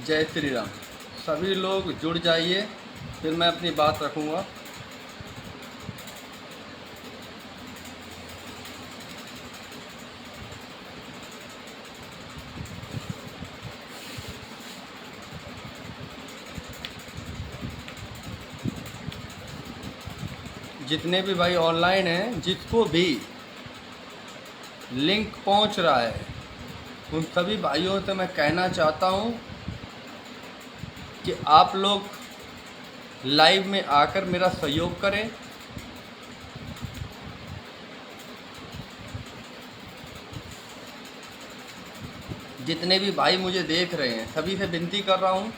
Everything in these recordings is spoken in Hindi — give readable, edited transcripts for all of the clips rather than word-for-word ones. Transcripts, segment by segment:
जय श्री राम। सभी लोग जुड़ जाइए, फिर मैं अपनी बात रखूँगा। जितने भी भाई ऑनलाइन हैं, जिसको भी लिंक पहुंच रहा है, उन सभी भाइयों से मैं कहना चाहता हूं कि आप लोग लाइव में आकर मेरा सहयोग करें। जितने भी भाई मुझे देख रहे हैं, सभी से विनती कर रहा हूं,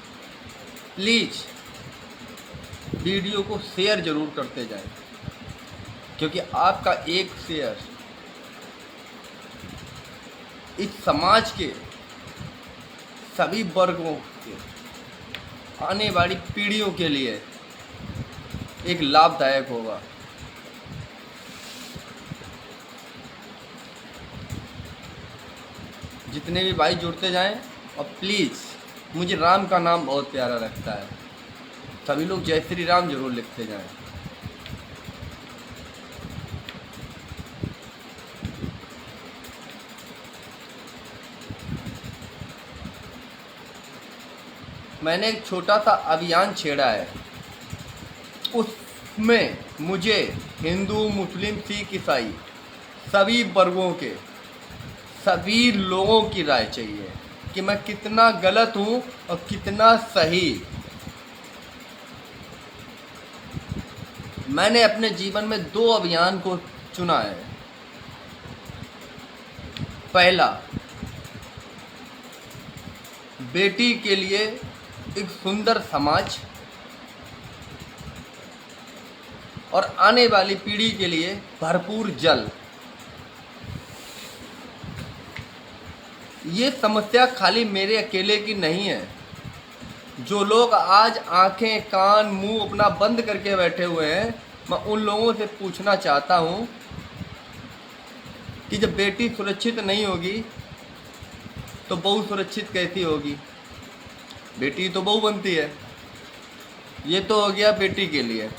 प्लीज़ वीडियो को शेयर ज़रूर करते जाएं, क्योंकि आपका एक शेयर इस समाज के सभी वर्गों के आने वाली पीढ़ियों के लिए एक लाभदायक होगा। जितने भी भाई जुड़ते जाएं, और प्लीज़, मुझे राम का नाम बहुत प्यारा लगता है, सभी लोग जय श्री राम जरूर लिखते जाएं। मैंने एक छोटा सा अभियान छेड़ा है, उसमें मुझे हिंदू, मुस्लिम, सिख, ईसाई सभी वर्गों के सभी लोगों की राय चाहिए कि मैं कितना गलत हूँ और कितना सही। मैंने अपने जीवन में 2 अभियान को चुना है। पहला, बेटी के लिए एक सुंदर समाज और आने वाली पीढ़ी के लिए भरपूर जल। ये समस्या खाली मेरे अकेले की नहीं है। जो लोग आज आंखें, कान, मुंह अपना बंद करके बैठे हुए हैं, मैं उन लोगों से पूछना चाहता हूं कि जब बेटी सुरक्षित नहीं होगी तो बहू सुरक्षित कैसी होगी? बेटी तो बहू बनती है। ये तो हो गया बेटी के लिए।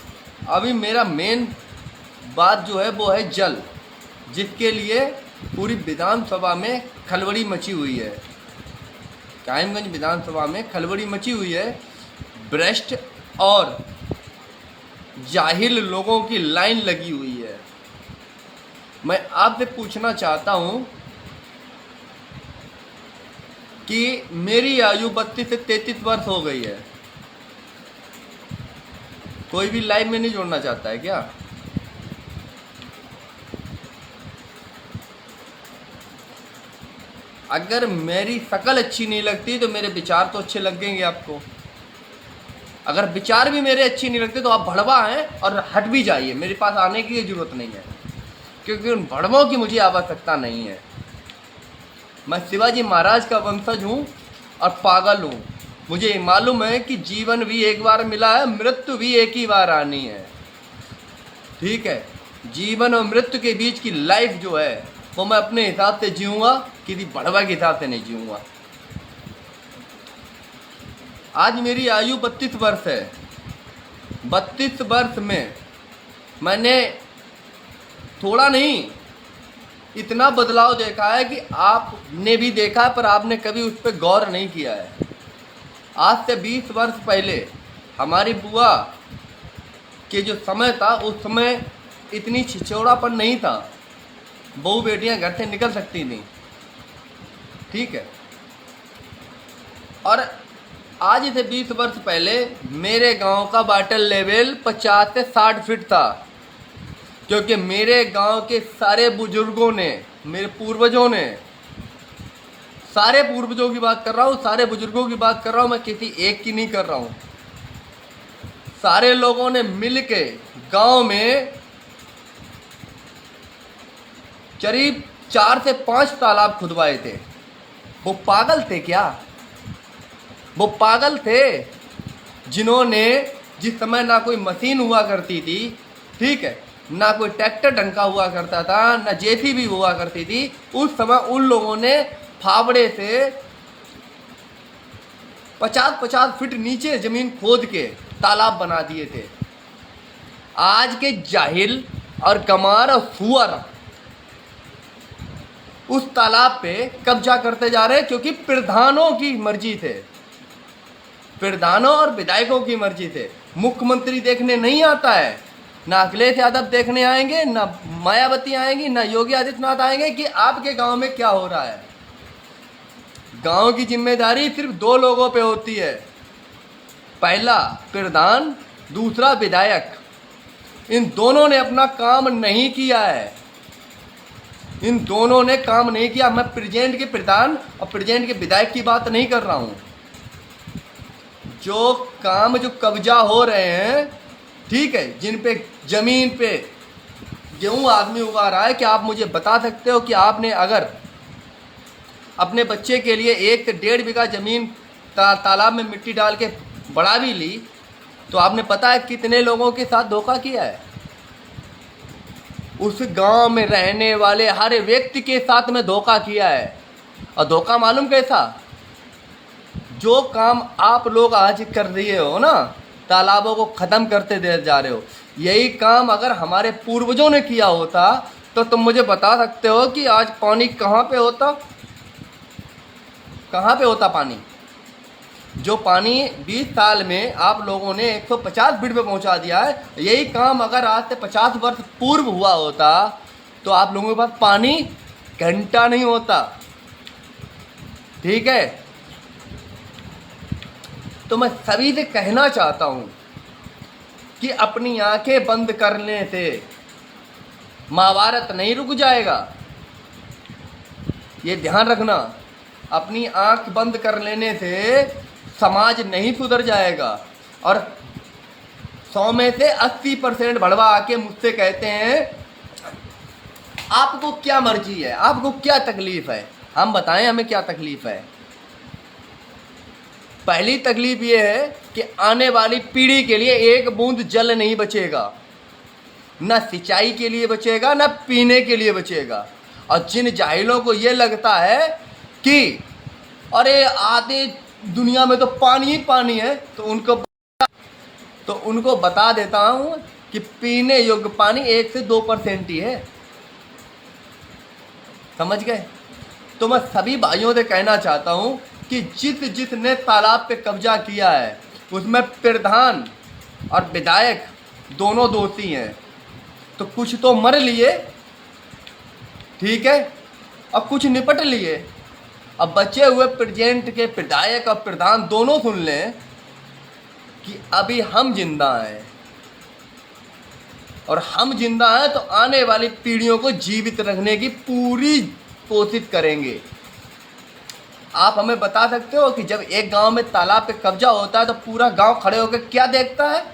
अभी मेरा मेन बात जो है वो है जल, जिसके लिए पूरी विधानसभा में खलबली मची हुई है। कायमगंज विधानसभा में खलबली मची हुई है। भ्रष्ट और जाहिल लोगों की लाइन लगी हुई है। मैं आपसे पूछना चाहता हूं कि मेरी आयु 32 से 33 वर्ष हो गई है। कोई भी लाइव में नहीं जोड़ना चाहता है क्या? अगर मेरी शक्ल अच्छी नहीं लगती तो मेरे विचार तो अच्छे लगेंगे आपको। अगर विचार भी मेरे अच्छे नहीं लगते तो आप भड़वा हैं और हट भी जाइए, मेरे पास आने की जरूरत नहीं है, क्योंकि उन भड़वों की मुझे आवश्यकता नहीं है। मैं शिवाजी महाराज का वंशज हूँ और पागल हूँ। मुझे मालूम है कि जीवन भी एक बार मिला है, मृत्यु भी एक ही बार आनी है। ठीक है, जीवन और मृत्यु के बीच की लाइफ जो है वो मैं अपने हिसाब से जीऊँगा, किसी भड़वा के हिसाब से नहीं जीऊँगा। आज मेरी आयु 32 वर्ष है। 32 वर्ष में मैंने थोड़ा नहीं, इतना बदलाव देखा है कि आपने भी देखा है, पर आपने कभी उस पर गौर नहीं किया है। आज से 20 वर्ष पहले हमारी बुआ के जो समय था, उस समय इतनी छिछोड़ापन नहीं था। बहू बेटियां घर से निकल सकती थी। ठीक है, और आज से 20 वर्ष पहले मेरे गांव का वाटर लेवल 50 से 60 फीट था, क्योंकि मेरे गांव के सारे बुजुर्गों ने, मेरे पूर्वजों ने, सारे पूर्वजों की बात कर रहा हूँ, सारे बुजुर्गों की बात कर रहा हूँ, मैं किसी एक की नहीं कर रहा हूँ। सारे लोगों ने मिल के गाँव में करीब 4 से 5 तालाब खुदवाए थे। वो पागल थे क्या? वो पागल थे जिन्होंने, जिस समय ना कोई मशीन हुआ करती थी, ठीक है, ना कोई ट्रैक्टर ढंग का हुआ करता था, ना जेसीबी हुआ करती थी, उस समय उन लोगों ने फावड़े से 50-50 फीट नीचे जमीन खोद के तालाब बना दिए थे। आज के जाहिल और गमार और सुअर उस तालाब पे कब्जा करते जा रहे हैं, क्योंकि प्रधानों की मर्जी थे, प्रधानों और विधायकों की मर्जी थे। मुख्यमंत्री देखने नहीं आता है, ना अखिलेश यादव देखने आएंगे, ना मायावती आएंगी, ना योगी आदित्यनाथ आएंगे कि आपके गांव में क्या हो रहा है। गांव की जिम्मेदारी सिर्फ 2 लोगों पे होती है, पहला प्रधान, दूसरा विधायक। इन दोनों ने अपना काम नहीं किया है, इन दोनों ने काम नहीं किया। मैं प्रेजेंट के प्रधान और प्रेजेंट के विधायक की बात नहीं कर रहा हूं। जो कब्जा हो रहे हैं, ठीक है, जिन पे जमीन पे गेहूं आदमी उगा रहा है, क्या आप मुझे बता सकते हो कि आपने अगर अपने बच्चे के लिए 1 से 1.5 बीघा जमीन तालाब में मिट्टी डाल के बढ़ा भी ली, तो आपने पता है कितने लोगों के साथ धोखा किया है? उस गांव में रहने वाले हर व्यक्ति के साथ में धोखा किया है। और धोखा मालूम कैसा? जो काम आप लोग आज कर रहे हो ना, तालाबों को ख़त्म करते दे जा रहे हो, यही काम अगर हमारे पूर्वजों ने किया होता तो तुम मुझे बता सकते हो कि आज पानी कहाँ पे होता? कहाँ पे होता पानी? जो पानी 20 साल में आप लोगों ने 150 फीट पे पहुंचा दिया है, यही काम अगर आज से 50 वर्ष पूर्व हुआ होता तो आप लोगों के पास पानी घंटा नहीं होता। ठीक है, तो मैं सभी से कहना चाहता हूं कि अपनी आंखें बंद करने से महाभारत नहीं रुक जाएगा, ये ध्यान रखना। अपनी आंख बंद कर लेने से समाज नहीं सुधर जाएगा। और 100 में से 80% भड़वा आके मुझसे कहते हैं आपको क्या मर्जी है, आपको क्या तकलीफ है, हम बताएं हमें क्या तकलीफ है। पहली तकलीफ ये है कि आने वाली पीढ़ी के लिए 1 बूंद जल नहीं बचेगा, ना सिंचाई के लिए बचेगा, ना पीने के लिए बचेगा। और जिन जाहिलों को ये लगता है कि अरे आधे दुनिया में तो पानी ही पानी है, तो उनको बता देता हूं कि पीने योग्य पानी 1 से 2% ही है। समझ गए? तो मैं सभी भाइयों से कहना चाहता हूं कि जिसने तालाब पे कब्जा किया है उसमें प्रधान और विधायक दोनों दोषी हैं। तो कुछ तो मर लिए, ठीक है, और कुछ निपट लिए। अब बचे हुए प्रेजेंट के विधायक और प्रधान दोनों सुन लें कि अभी हम जिंदा हैं, और हम जिंदा हैं तो आने वाली पीढ़ियों को जीवित रखने की पूरी कोशिश करेंगे। आप हमें बता सकते हो कि जब एक गांव में तालाब पे कब्जा होता है तो पूरा गांव खड़े होकर क्या देखता है?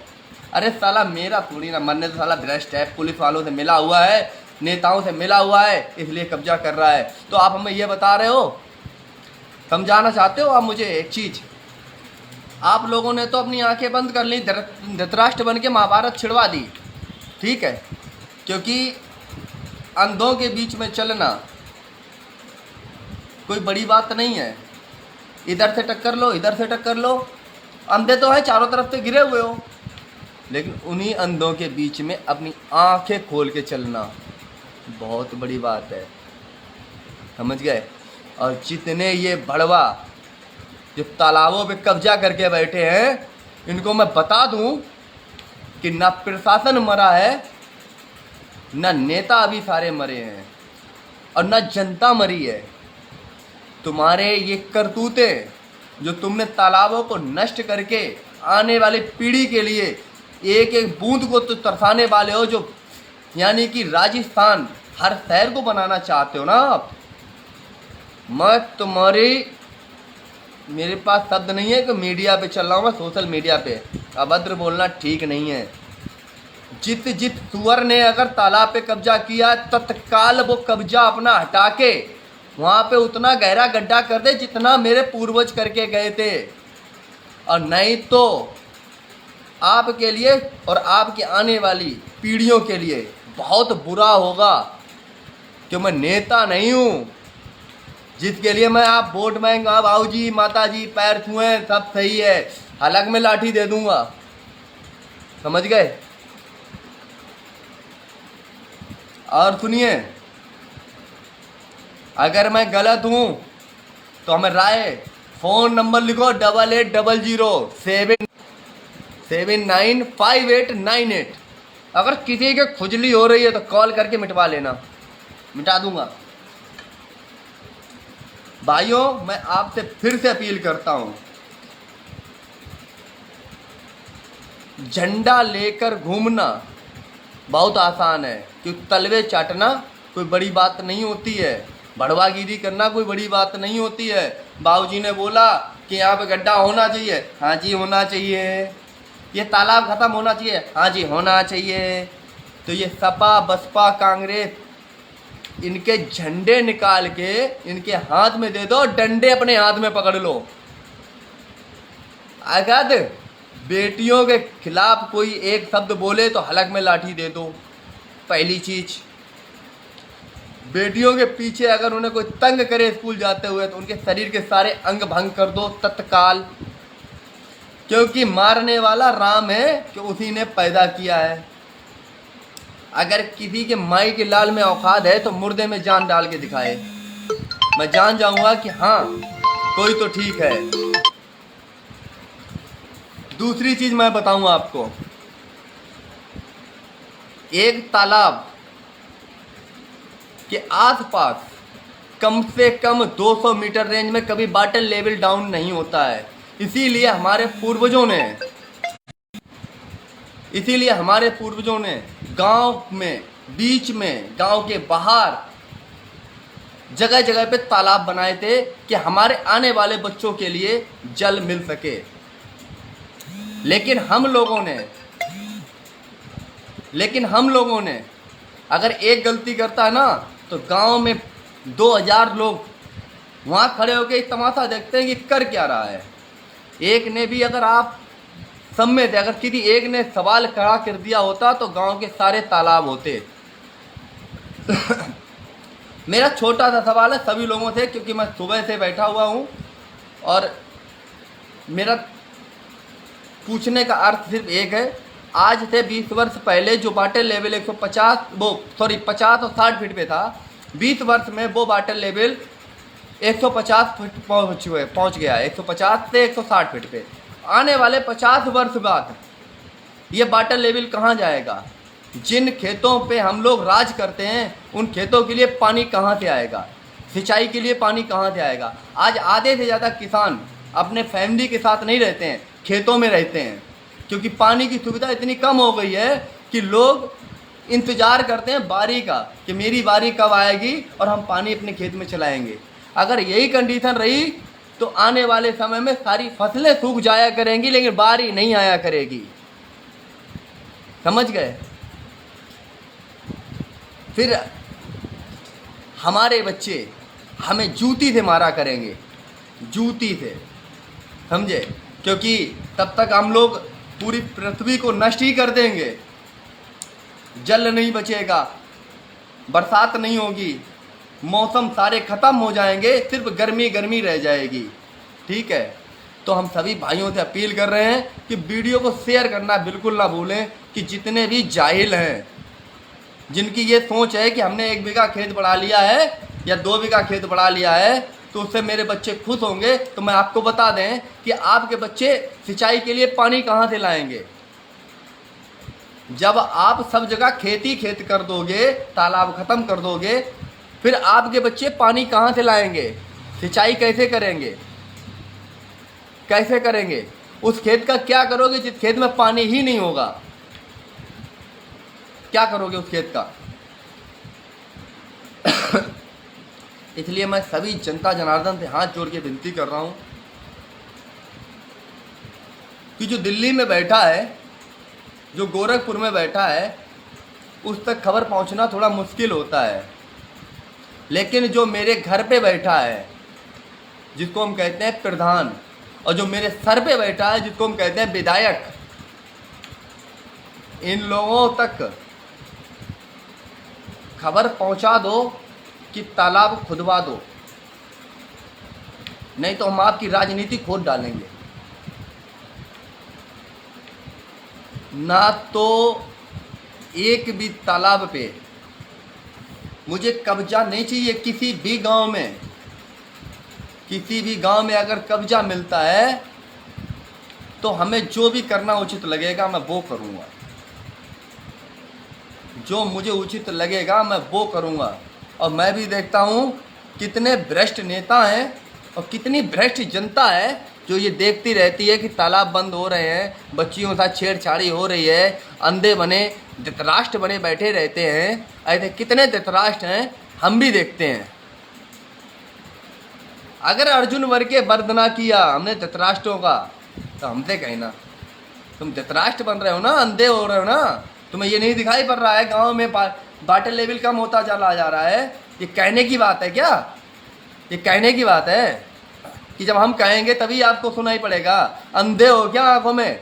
अरे साला मेरा थोड़ी ना, मरने तो साला भ्रष्ट है, पुलिस वालों से मिला हुआ है, नेताओं से मिला हुआ है, इसलिए कब्जा कर रहा है। तो आप हमें ये बता रहे हो, समझाना चाहते हो आप मुझे एक चीज़? आप लोगों ने तो अपनी आंखें बंद कर ली, धृतराष्ट्र बन के महाभारत छिड़वा दी, ठीक है, क्योंकि अंधों के बीच में चलना कोई बड़ी बात नहीं है। इधर से टक्कर लो, इधर से टक्कर लो, अंधे तो है, चारों तरफ से गिरे हुए हो, लेकिन उन्हीं अंधों के बीच में अपनी आंखें खोल के चलना बहुत बड़ी बात है। समझ गए? और जितने ये भड़वा जो तालाबों पे कब्जा करके बैठे हैं, इनको मैं बता दूं कि ना प्रशासन मरा है, ना नेता अभी सारे मरे हैं, और ना जनता मरी है। तुम्हारे ये करतूतें जो तुमने तालाबों को नष्ट करके आने वाली पीढ़ी के लिए एक एक बूंद को तो तरसाने वाले हो, जो यानी कि राजस्थान हर शहर को बनाना चाहते हो ना आप। मैं मेरे पास शब्द नहीं है कि मीडिया पे चल रहा हूँ, मैं सोशल मीडिया पे, अभद्र बोलना ठीक नहीं है। जित सुअर ने अगर तालाब पे कब्जा किया, तत्काल वो कब्जा अपना हटा के वहाँ पे उतना गहरा गड्ढा कर दे जितना मेरे पूर्वज करके गए थे। और नहीं तो आपके लिए और आपकी आने वाली पीढ़ियों के लिए बहुत बुरा होगा, कि मैं नेता नहीं हूँ, जिसके लिए मैं आप वोट मांगूंगा, बाबू जी माता जी पैर छुए सब सही है, हलक में लाठी दे दूंगा। समझ गए? और सुनिए, अगर मैं गलत हूं तो हमें राय, फोन नंबर लिखो 8800779588। अगर किसी के खुजली हो रही है तो कॉल करके मिटवा लेना, मिटा दूंगा। भाइयों, मैं आपसे फिर से अपील करता हूं, झंडा लेकर घूमना बहुत आसान है, क्योंकि तलवे चाटना कोई बड़ी बात नहीं होती है, भड़वागिरी करना कोई बड़ी बात नहीं होती है। बाबूजी ने बोला कि यहाँ पे गड्ढा होना चाहिए, हाँ जी होना चाहिए। ये तालाब खत्म होना चाहिए, हाँ जी होना चाहिए। तो ये सपा बसपा कांग्रेस, इनके झंडे निकाल के इनके हाथ में दे दो, डंडे अपने हाथ में पकड़ लो। अगर बेटियों के खिलाफ कोई एक शब्द बोले तो हलक में लाठी दे दो। पहली चीज, बेटियों के पीछे अगर उन्हें कोई तंग करे स्कूल जाते हुए तो उनके शरीर के सारे अंग भंग कर दो तत्काल, क्योंकि मारने वाला राम है कि उसी ने पैदा किया है। अगर किसी के माई के लाल में औकात है तो मुर्दे में जान डाल के दिखाए, मैं जान जाऊंगा कि हाँ कोई तो ठीक है। दूसरी चीज मैं बताऊंगा आपको, एक तालाब के आसपास कम से कम 200 मीटर रेंज में कभी वाटर लेवल डाउन नहीं होता है। इसीलिए हमारे पूर्वजों ने गांव में, बीच में, गांव के बाहर जगह जगह पे तालाब बनाए थे कि हमारे आने वाले बच्चों के लिए जल मिल सके। लेकिन हम लोगों ने अगर एक गलती करता है ना तो गांव में 2000 लोग वहां खड़े होकर तमाशा देखते हैं कि कर क्या रहा है। एक ने भी, अगर आप सब में थे, अगर किसी एक ने सवाल खड़ा कर दिया होता तो गांव के सारे तालाब होते। मेरा छोटा सा सवाल है सभी लोगों से, क्योंकि मैं सुबह से बैठा हुआ हूं और मेरा पूछने का अर्थ सिर्फ एक है। आज से 20 वर्ष पहले जो वाटर लेवल 50 और 60 फीट पे था, 20 वर्ष में वो वाटर लेवल 150 फीट पहुंच गया है, 150 से 160 फीट पे। आने वाले 50 वर्ष बाद ये वाटर लेवल कहाँ जाएगा? जिन खेतों पे हम लोग राज करते हैं उन खेतों के लिए पानी कहाँ से आएगा? सिंचाई के लिए पानी कहाँ से आएगा? आज आधे से ज़्यादा किसान अपने फैमिली के साथ नहीं रहते हैं, खेतों में रहते हैं, क्योंकि पानी की सुविधा इतनी कम हो गई है कि लोग इंतज़ार करते हैं बारी का, कि मेरी बारी कब आएगी और हम पानी अपने खेत में चलाएंगे। अगर यही कंडीशन रही तो आने वाले समय में सारी फसलें सूख जाया करेंगी, लेकिन बारी नहीं आया करेगी। समझ गए? फिर हमारे बच्चे हमें जूती से मारा करेंगे, जूती से, समझे? क्योंकि तब तक हम लोग पूरी पृथ्वी को नष्ट ही कर देंगे। जल नहीं बचेगा, बरसात नहीं होगी, मौसम सारे खत्म हो जाएंगे, सिर्फ गर्मी गर्मी रह जाएगी। ठीक है? तो हम सभी भाइयों से अपील कर रहे हैं कि वीडियो को शेयर करना बिल्कुल ना भूलें, कि जितने भी जाहिल हैं, जिनकी ये सोच है कि हमने 1 बीघा खेत बढ़ा लिया है या 2 बीघा खेत बढ़ा लिया है तो उससे मेरे बच्चे खुश होंगे, तो मैं आपको बता दें कि आपके बच्चे सिंचाई के लिए पानी कहाँ से लाएंगे? जब आप सब जगह खेती खेत कर दोगे, तालाब खत्म कर दोगे, फिर आपके बच्चे पानी कहाँ से लाएंगे? सिंचाई कैसे करेंगे? कैसे करेंगे? उस खेत का क्या करोगे जिस खेत में पानी ही नहीं होगा? क्या करोगे उस खेत का? इसलिए मैं सभी जनता जनार्दन से हाथ जोड़ के विनती कर रहा हूं कि जो दिल्ली में बैठा है, जो गोरखपुर में बैठा है, उस तक खबर पहुंचना थोड़ा मुश्किल होता है, लेकिन जो मेरे घर पे बैठा है, जिसको हम कहते हैं प्रधान, और जो मेरे सर पे बैठा है, जिसको हम कहते हैं विधायक, इन लोगों तक खबर पहुंचा दो कि तालाब खुदवा दो। नहीं तो हम आपकी राजनीति खोद डालेंगे। ना तो एक भी तालाब पे मुझे कब्जा नहीं चाहिए। किसी भी गांव में, किसी भी गांव में अगर कब्जा मिलता है तो हमें जो भी करना उचित लगेगा मैं वो करूँगा, जो मुझे उचित लगेगा मैं वो करूँगा। और मैं भी देखता हूँ कितने भ्रष्ट नेता हैं और कितनी भ्रष्ट जनता है जो ये देखती रहती है कि तालाब बंद हो रहे हैं, बच्चियों के साथ छेड़छाड़ी हो रही है, अंधे बने धृतराष्ट्र बने बैठे रहते हैं। ऐसे कितने धृतराष्ट्र हैं हम भी देखते हैं। अगर अर्जुन वर के वरदना किया हमने धृतराष्ट्रों का, तो हमसे कहना तुम धृतराष्ट्र बन रहे हो ना, अंधे हो रहे हो ना, तुम्हें ये नहीं दिखाई पड़ रहा है गांव में वाटर लेवल कम होता चला जा रहा है। ये कहने की बात है क्या? ये कहने की बात है कि जब हम कहेंगे तभी आपको सुनाई पड़ेगा। अंधे हो क्या? आंखों में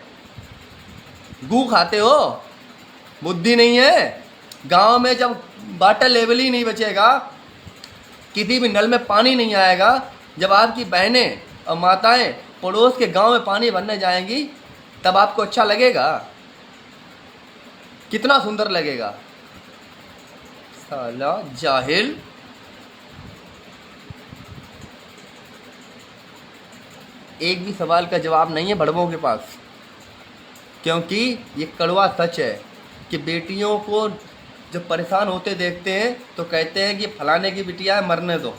गू खाते हो? बुद्धि नहीं है? गांव में जब वाटर लेवल ही नहीं बचेगा, किसी भी नल में पानी नहीं आएगा, जब आपकी बहनें और माताएं पड़ोस के गांव में पानी भरने जाएंगी, तब आपको अच्छा लगेगा? कितना सुंदर लगेगा। साला जाहिल। एक भी सवाल का जवाब नहीं है बड़बों के पास, क्योंकि ये कड़वा सच है कि बेटियों को जब परेशान होते देखते हैं तो कहते हैं कि फलाने की बिटिया है, मरने दो।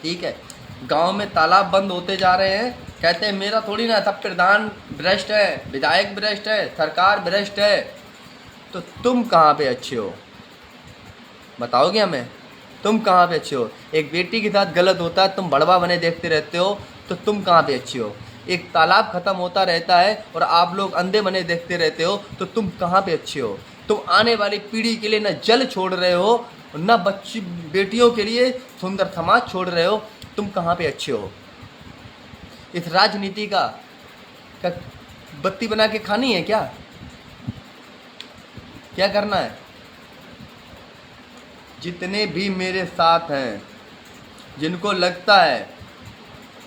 ठीक है, गांव में तालाब बंद होते जा रहे हैं, कहते हैं मेरा थोड़ी ना, सब प्रधान भ्रष्ट है, विधायक भ्रष्ट है, सरकार भ्रष्ट है। तो तुम कहाँ पे अच्छे हो बताओगे हमें? तुम कहाँ पे अच्छे हो? एक बेटी के साथ गलत होता है, तुम बड़वा बने देखते रहते हो, तो तुम कहाँ पे अच्छे हो? एक तालाब खत्म होता रहता है और आप लोग अंधे बने देखते रहते हो, तो तुम कहाँ पे अच्छे हो? तुम आने वाली पीढ़ी के लिए न जल छोड़ रहे हो, न बच्ची बेटियों के लिए सुंदर समाज छोड़ रहे हो। तुम कहाँ पे अच्छे हो? इस राजनीति का बत्ती बना के खानी है क्या? क्या करना है? जितने भी मेरे साथ हैं, जिनको लगता है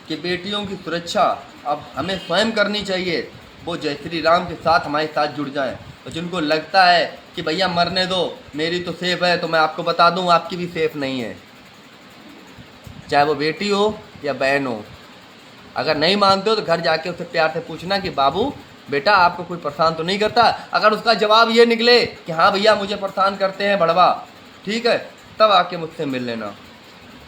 कि बेटियों की सुरक्षा अब हमें स्वयं करनी चाहिए, वो जय श्री राम के साथ हमारे साथ जुड़ जाएं। और जिनको लगता है कि भैया मरने दो, मेरी तो सेफ है, तो मैं आपको बता दूं आपकी भी सेफ नहीं है, चाहे वो बेटी हो या बहन हो। अगर नहीं मानते हो तो घर जाके उससे प्यार से पूछना कि बाबू बेटा आपको कोई परेशान तो नहीं करता। अगर उसका जवाब ये निकले कि हाँ भैया मुझे परेशान करते हैं बड़वा, ठीक है, तब आके मुझसे मिल लेना।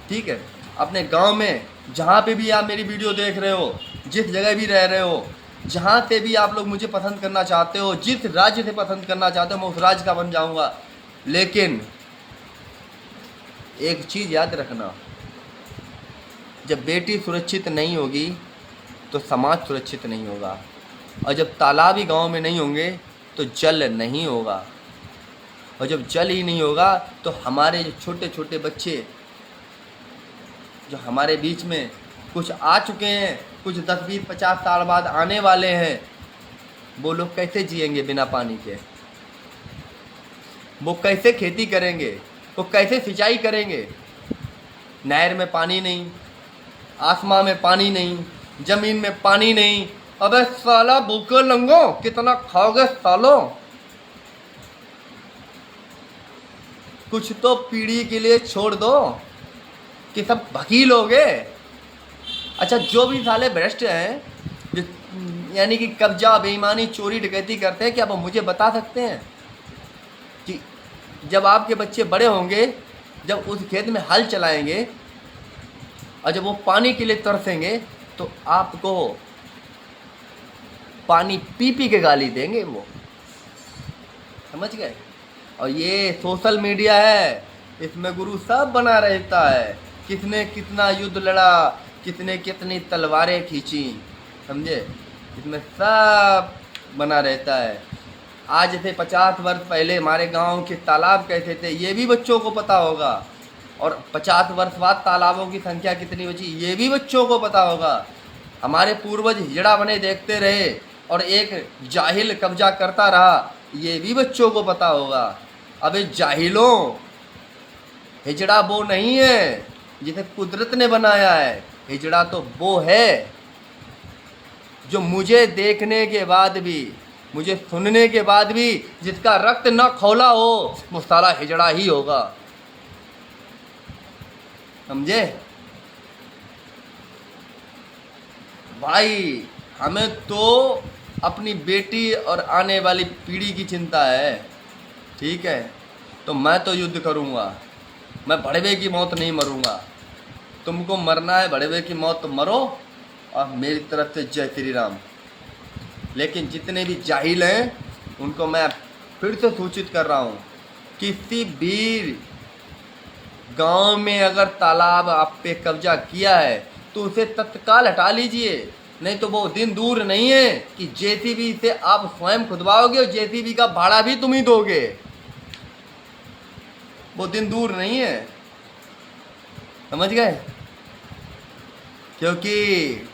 ठीक है, अपने गांव में जहाँ पे भी आप मेरी वीडियो देख रहे हो, जिस जगह भी रह रहे हो, जहाँ से भी आप लोग मुझे पसंद करना चाहते हो, जिस राज्य से पसंद करना चाहते हो, मैं उस राज्य का बन जाऊँगा। लेकिन एक चीज़ याद रखना, जब बेटी सुरक्षित नहीं होगी तो समाज सुरक्षित नहीं होगा, और जब तालाब ही गाँव में नहीं होंगे तो जल नहीं होगा, और जब जल ही नहीं होगा तो हमारे जो छोटे छोटे बच्चे जो हमारे बीच में कुछ आ चुके हैं, कुछ 10, 20, 50 साल बाद आने वाले हैं, वो लोग कैसे जिएंगे बिना पानी के? वो कैसे खेती करेंगे? वो कैसे सिंचाई करेंगे? नहर में पानी नहीं, आसमां में पानी नहीं, जमीन में पानी नहीं। अबे साला भूखे लंगो, कितना खाओगे सालों? कुछ तो पीढ़ी के लिए छोड़ दो कि सब वकील हो गए। अच्छा, जो भी साले भ्रष्ट हैं, जो यानी कि कब्जा, बेईमानी, चोरी, डकैती करते हैं, क्या वो मुझे बता सकते हैं कि जब आपके बच्चे बड़े होंगे, जब उस खेत में हल चलाएंगे और जब वो पानी के लिए तरसेंगे, तो आपको पानी पी पी के गाली देंगे वो, समझ गए? और ये सोशल मीडिया है, इसमें गुरु सब बना रहता है, किसने कितना युद्ध लड़ा, कितने कितनी तलवारें खींची, समझे? इसमें सब बना रहता है। आज से 50 वर्ष पहले हमारे गांव के तालाब कैसे थे, ये भी बच्चों को पता होगा। और 50 वर्ष बाद तालाबों की संख्या कितनी बची, ये भी बच्चों को पता होगा। हमारे पूर्वज हिजड़ा बने देखते रहे और एक जाहिल कब्जा करता रहा, ये भी बच्चों को पता होगा। अबे जाहिलों, हिजड़ा वो नहीं है जिसे कुदरत ने बनाया है, हिजड़ा तो वो है जो मुझे देखने के बाद भी, मुझे सुनने के बाद भी जिसका रक्त न खौला हो वो साला हिजड़ा ही होगा। समझे भाई? हमें तो अपनी बेटी और आने वाली पीढ़ी की चिंता है, ठीक है? तो मैं तो युद्ध करूँगा, मैं भड़वे की मौत नहीं मरूंगा। तुमको मरना है भड़वे की मौत तो मरो, और मेरी तरफ से जय श्री राम। लेकिन जितने भी जाहिल हैं उनको मैं फिर से सूचित कर रहा हूँ, किसी भी गांव में अगर तालाब आप पे कब्जा किया है तो उसे तत्काल हटा लीजिए, नहीं तो वो दिन दूर नहीं है कि जेसीबी से आप स्वयं खुदवाओगे और जेसीबी का भाड़ा भी तुम ही दोगे। वो दिन दूर नहीं है, समझ गए? क्योंकि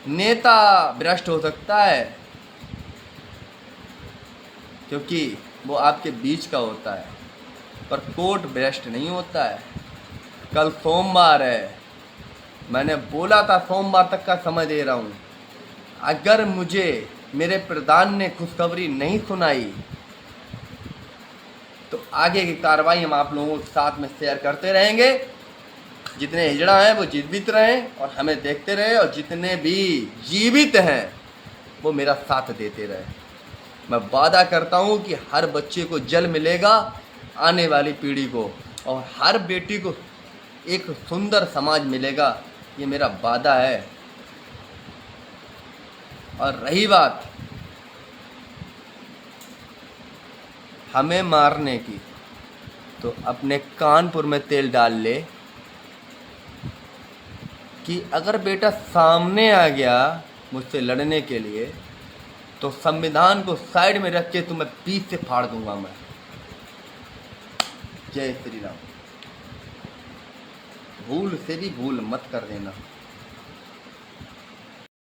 नेता भ्रष्ट हो सकता है, क्योंकि वो आपके बीच का होता है, पर कोर्ट भ्रष्ट नहीं होता है। कल सोमवार है, मैंने बोला था सोमवार तक का समय दे रहा हूँ। अगर मुझे मेरे प्रधान ने खुशखबरी नहीं सुनाई तो आगे की कार्रवाई हम आप लोगों के साथ में शेयर करते रहेंगे। जितने हिजड़ा हैं वो जीवित रहें और हमें देखते रहें, और जितने भी जीवित हैं वो मेरा साथ देते रहें। मैं वादा करता हूँ कि हर बच्चे को जल मिलेगा, आने वाली पीढ़ी को, और हर बेटी को एक सुंदर समाज मिलेगा। ये मेरा वादा है। और रही बात हमें मारने की, तो अपने कानपुर में तेल डाल ले कि अगर बेटा सामने आ गया मुझसे लड़ने के लिए तो संविधान को साइड में रख के तुम्हें पीठ से फाड़ दूंगा मैं। जय श्री राम। भूल से भी भूल मत कर देना।